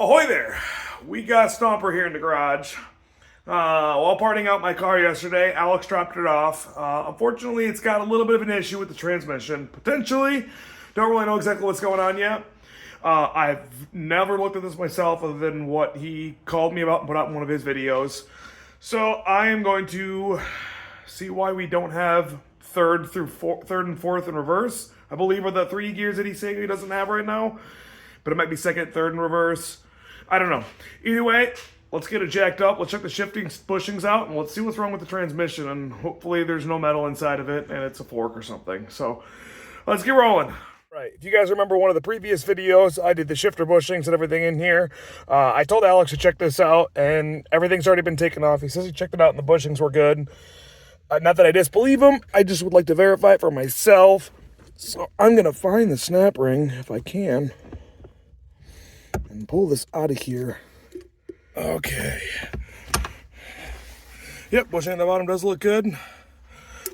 Ahoy there! We got Stomper here in the garage. While parting out my car yesterday, Alex dropped it off. Unfortunately, it's got a little bit of an issue with the transmission. Potentially, don't really know exactly what's going on yet. I've never looked at this myself other than what he called me about and put out in one of his videos. So I am going to see why we don't have third and fourth in reverse. I believe are the 3 gears that he's saying he doesn't have right now. But it might be second, third, and reverse. I don't know. Either way, let's get it jacked up. Let's check the shifting bushings out, and let's see what's wrong with the transmission. And hopefully there's no metal inside of it, and it's a fork or something. So let's get rolling. Right, if you guys remember one of the previous videos, I did the shifter bushings and everything in here. I told Alex to check this out, and everything's already been taken off. He says he checked it out, and the bushings were good. Not that I disbelieve him. I just would like to verify it for myself. So I'm going to find the snap ring, if I can, and pull this out of here. Okay. Yep, bushing at the bottom does look good.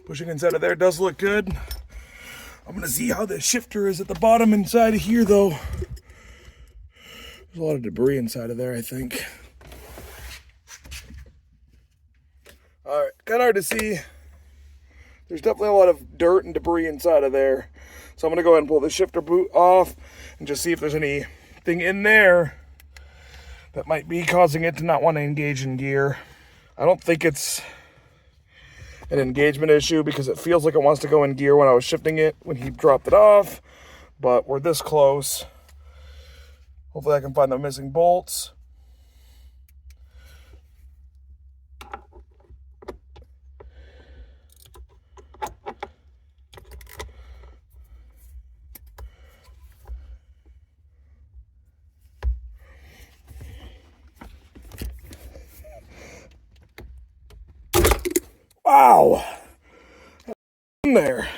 Bushing inside of there does look good. I'm going to see how the shifter is at the bottom inside of here, though. There's a lot of debris inside of there, I think. Alright, kind of hard to see. There's definitely a lot of dirt and debris inside of there. So I'm going to go ahead and pull the shifter boot off and just see if there's anything in there that might be causing it to not want to engage in gear. I don't think it's an engagement issue because it feels like it wants to go in gear when I was shifting it when he dropped it off. But we're this close. Hopefully I can find the missing bolts. Wow, in there.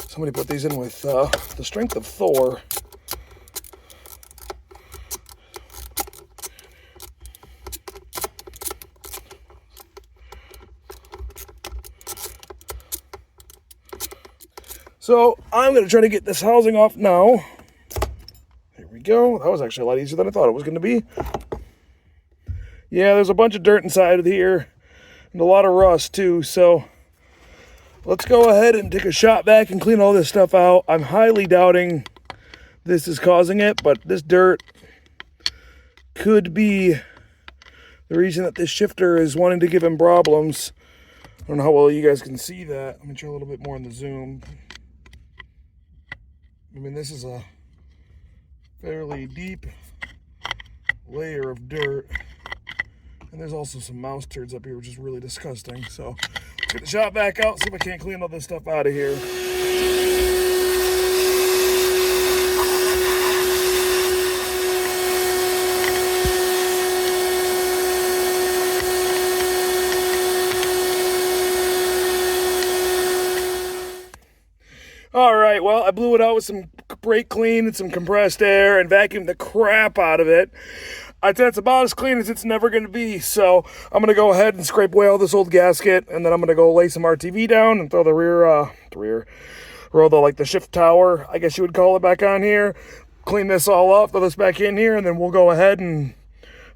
Somebody put these in with the strength of Thor. So I'm going to try to get this housing off now. There we go. That was actually a lot easier than I thought it was going to be. Yeah, there's a bunch of dirt inside of here and a lot of rust too, so let's go ahead and take a shot back and clean all this stuff out. I'm highly doubting this is causing it, but this dirt could be the reason that this shifter is wanting to give him problems. I don't know how well you guys can see that. Let me try a little bit more in the zoom. I mean, this is a fairly deep layer of dirt. And there's also some mouse turds up here, which is really disgusting. So let's get the shot back out, see if I can't clean all this stuff out of here. All right, well, I blew it out with some brake clean and some compressed air and vacuumed the crap out of it. I'd say it's about as clean as it's never going to be, so I'm going to go ahead and scrape away all this old gasket, and then I'm going to go lay some RTV down and throw the shift tower, I guess you would call it, back on here, clean this all up, throw this back in here, and then we'll go ahead and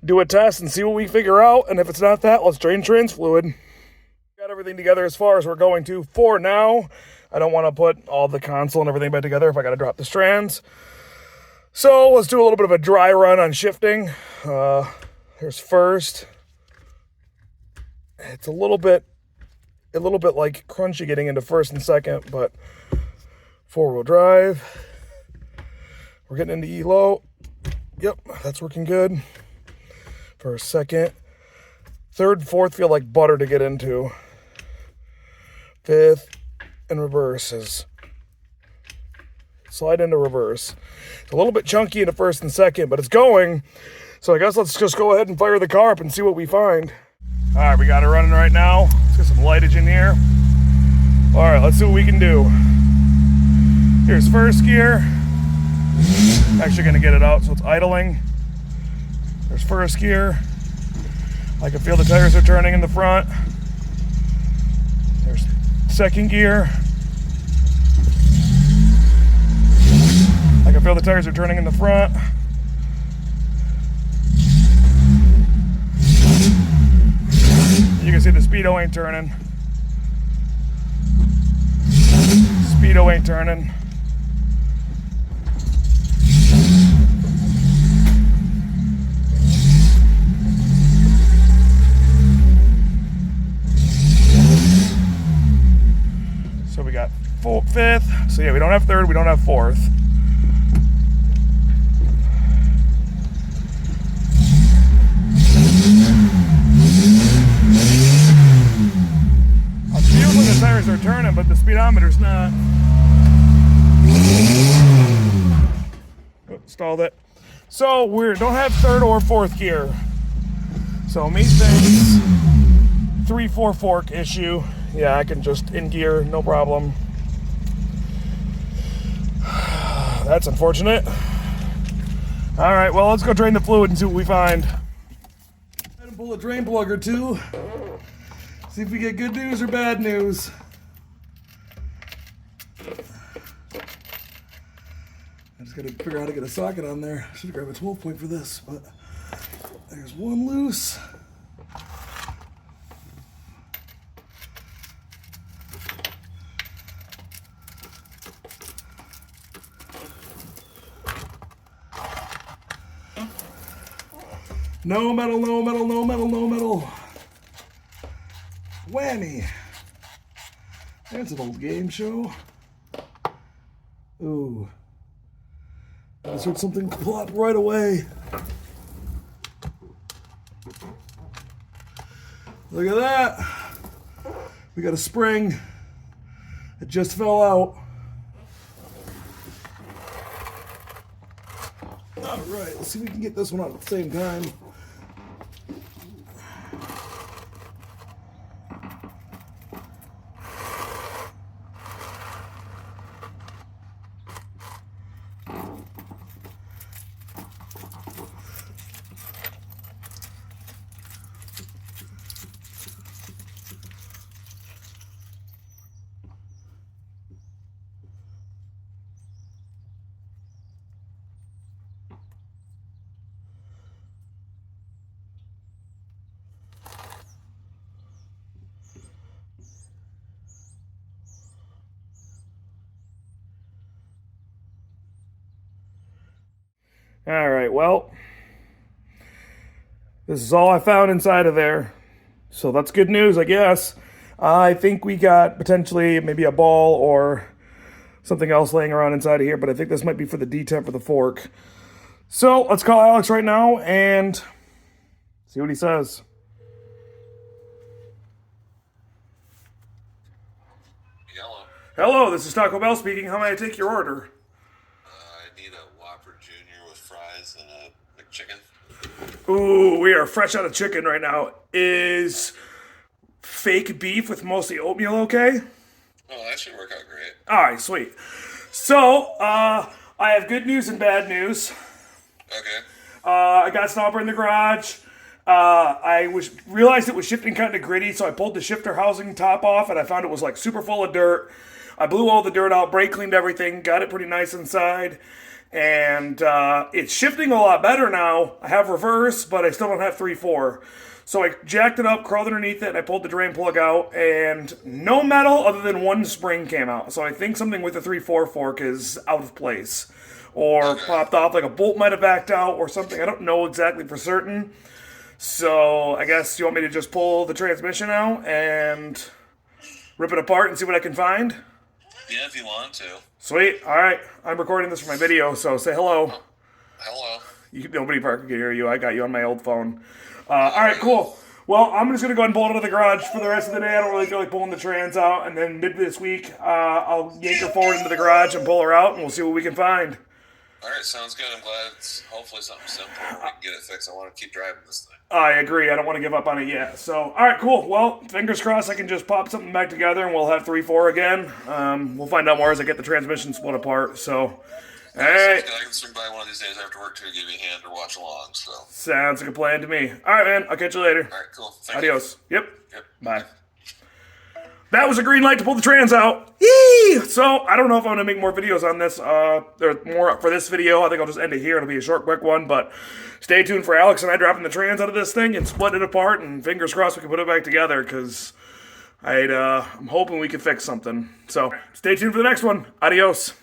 do a test and see what we figure out, and if it's not that, let's drain trans fluid. Got everything together as far as we're going to for now. I don't want to put all the console and everything back together if I got to drop the strands. So let's do a little bit of a dry run on shifting. Here's first. It's a little bit like crunchy getting into first and second, but four-wheel drive. We're getting into E-low. Yep, that's working good. First, second. Third, fourth feel like butter to get into. Fifth and reverse is slide into reverse. It's a little bit chunky into first and second, but it's going. So I guess let's just go ahead and fire the car up and see what we find. All right, we got it running right now. Let's get some lightage in here. All right, let's see what we can do. Here's first gear. Actually gonna get it out so it's idling. There's first gear. I can feel the tires are turning in the front. There's second gear. feel the tires are turning in the front. You can see the speedo ain't turning. Speedo ain't turning. So we got fifth. So yeah, we don't have third, we don't have fourth. I'm feeling the tires are turning, but the speedometer's not. Oh, stalled it. So we don't have third or fourth gear. So me thinks 3-4 fork issue. Yeah, I can just in gear, no problem. That's unfortunate. All right, well, let's go drain the fluid and see what we find. And pull a drain plug or two. See if we get good news or bad news. I just gotta figure out how to get a socket on there. I should grab a 12 point for this, but there's one loose. No metal, no metal, no metal, no metal. Whammy. That's an old game show. Ooh. I just heard something plop right away. Look at that. We got a spring. It just fell out. All right, let's see if we can get this one out at the same time. All right, well, this is all I found inside of there. So that's good news, I guess. I think we got potentially maybe a ball or something else laying around inside of here, but I think this might be for the detent for the fork. So let's call Alex right now and see what he says. Hello. Hello, this is Taco Bell speaking. How may I take your order? I need a Whopper Jr. with fries and a McChicken. Ooh, we are fresh out of chicken right now. Is fake beef with mostly oatmeal okay? Oh, that should work out great. All right, sweet. So, I have good news and bad news. Okay. I got Stomper in the garage. I realized it was shifting kind of gritty, so I pulled the shifter housing top off, and I found it was like super full of dirt. I blew all the dirt out, brake cleaned everything, got it pretty nice inside, and it's shifting a lot better now. I have reverse, but I still don't have 3/4. So I jacked it up, crawled underneath it, and I pulled the drain plug out, and no metal other than one spring came out. So I think something with the 3/4 fork is out of place, or popped off, like a bolt might have backed out or something. I don't know exactly for certain. So I guess you want me to just pull the transmission out and rip it apart and see what I can find? Yeah, if you want to. Sweet. All right. I'm recording this for my video, so say hello. Hello. Nobody can hear you. I got you on my old phone. All right, cool. Well, I'm just going to go ahead and pull it out of the garage for the rest of the day. I don't really feel like pulling the trans out. And then mid this week, I'll yank her forward into the garage and pull her out, and we'll see what we can find. All right, sounds good. I'm glad it's hopefully something simple. We can get it fixed. I want to keep driving this thing. I agree. I don't want to give up on it yet. So, all right, cool. Well, fingers crossed I can just pop something back together and we'll have 3/4 again. We'll find out more as I get the transmission split apart. So, all right. I can swing by one of these days after work to give you a hand or watch along. So Sounds like a plan to me. All right, man. I'll catch you later. all right, cool. Thank Adios. you. Yep. Yep. Bye. that was a green light to pull the trans out. Yee! So I don't know if I'm gonna make more videos on this. There's more for this video. I think I'll just end it here. It'll be a short, quick one. But stay tuned for Alex and I dropping the trans out of this thing and splitting it apart. And fingers crossed we can put it back together because I'm hoping we can fix something. So stay tuned for the next one. Adios.